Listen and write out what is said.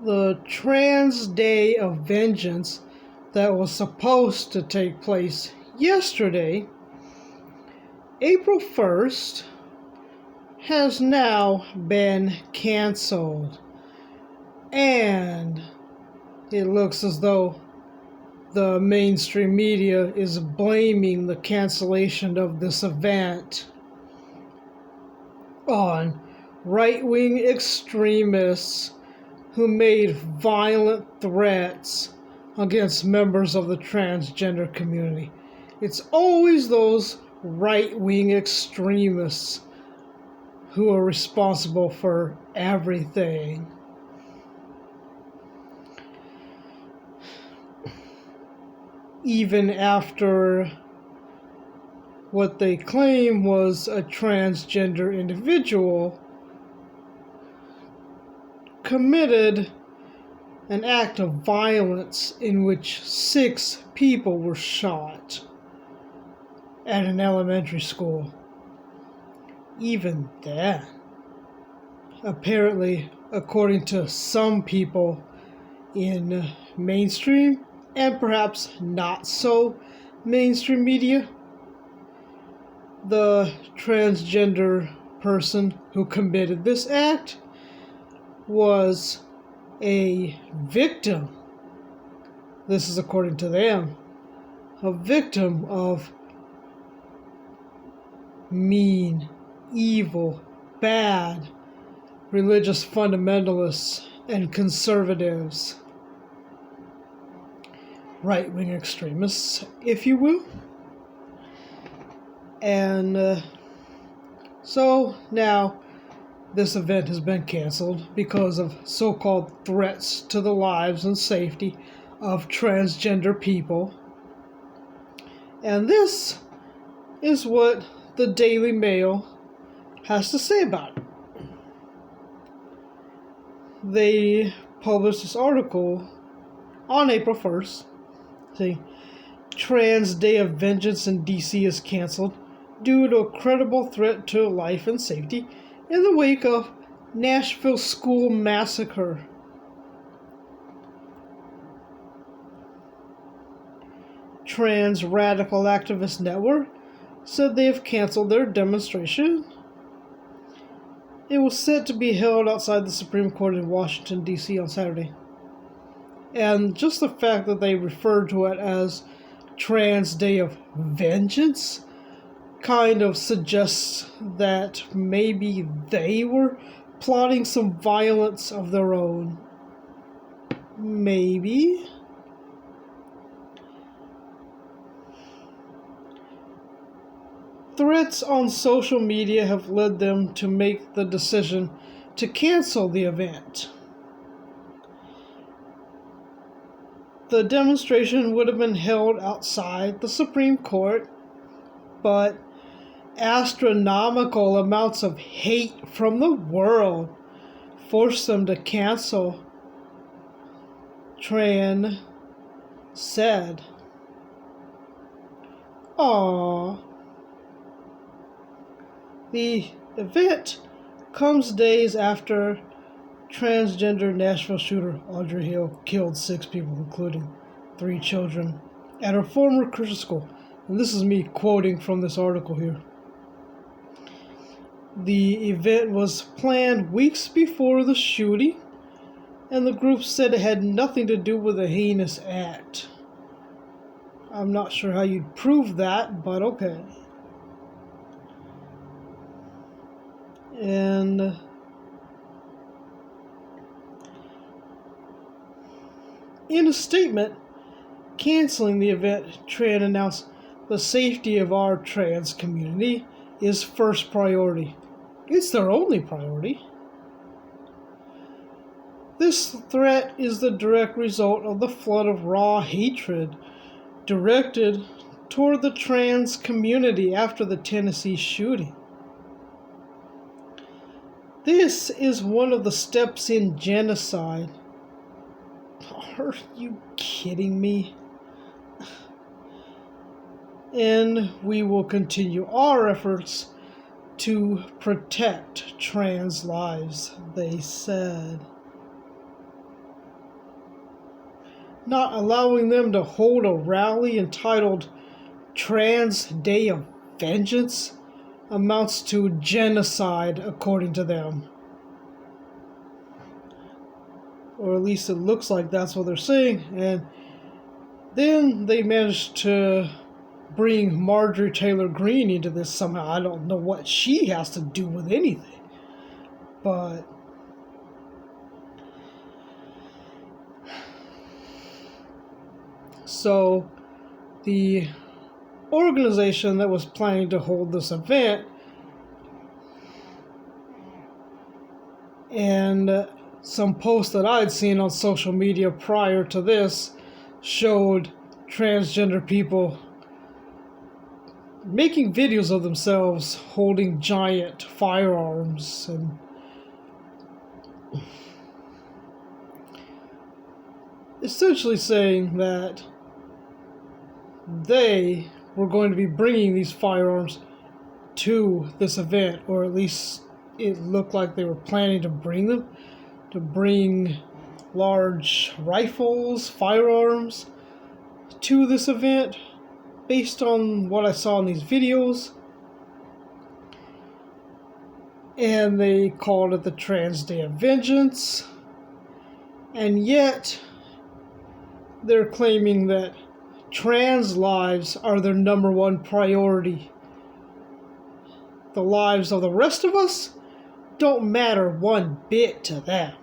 The Trans Day of Vengeance that was supposed to take place yesterday, April 1st, has now been canceled. And it looks as though the mainstream media is blaming the cancellation of this event on right-wing extremists who made violent threats against members of the transgender community. It's always those right-wing extremists who are responsible for everything. Even after what they claim was a transgender individual committed an act of violence in which 6 people were shot at an elementary school. Even then, apparently, according to some people in mainstream and perhaps not so mainstream media, the transgender person who committed this act was a victim. This is according to them. A victim of mean, evil, bad religious fundamentalists and conservatives. Right-wing extremists, if you will. And so now this event has been canceled because of so-called threats to the lives and safety of transgender people. And this is what the Daily Mail has to say about it. They published this article on April 1st. See, Trans Day of Vengeance in D.C. is canceled due to a credible threat to life and safety in the wake of Nashville school massacre. Trans Radical Activist Network said they have canceled their demonstration. It was set to be held outside the Supreme Court in Washington, D.C. on Saturday. And just the fact that they referred to it as Trans Day of Vengeance kind of suggests that maybe they were plotting some violence of their own. Maybe. Threats on social media have led them to make the decision to cancel the event. The demonstration would have been held outside the Supreme Court, but astronomical amounts of hate from the world forced them to cancel, Tran said. Aww. The event comes days after transgender Nashville shooter Audrey Hill killed 6 people, including 3 children, at her former Christian school. And this is me quoting from this article here. The event was planned weeks before the shooting, and the group said it had nothing to do with a heinous act. I'm not sure how you'd prove that, but okay. And in a statement canceling the event, Tran announced the safety of our trans community is first priority. It's their only priority. This threat is the direct result of the flood of raw hatred directed toward the trans community after the Tennessee shooting. This is one of the steps in genocide. Are you kidding me? And we will continue our efforts to protect trans lives, they said. not allowing them to hold a rally entitled Transgender Day of Vengeance amounts to genocide, according to them. Or at least it looks like that's what they're saying. And then they managed to bring Marjorie Taylor Greene into this somehow. I don't know what she has to do with anything. But so the organization that was planning to hold this event and some posts that I'd seen on social media prior to this showed transgender people making videos of themselves holding giant firearms and essentially saying that they were going to be bringing these firearms to this event, or at least it looked like they were planning to bring them, to bring large rifles, firearms to this event based on what I saw in these videos. And they called it the Trans Day of Vengeance. And yet they're claiming that trans lives are their number one priority. The lives of the rest of us don't matter one bit to them.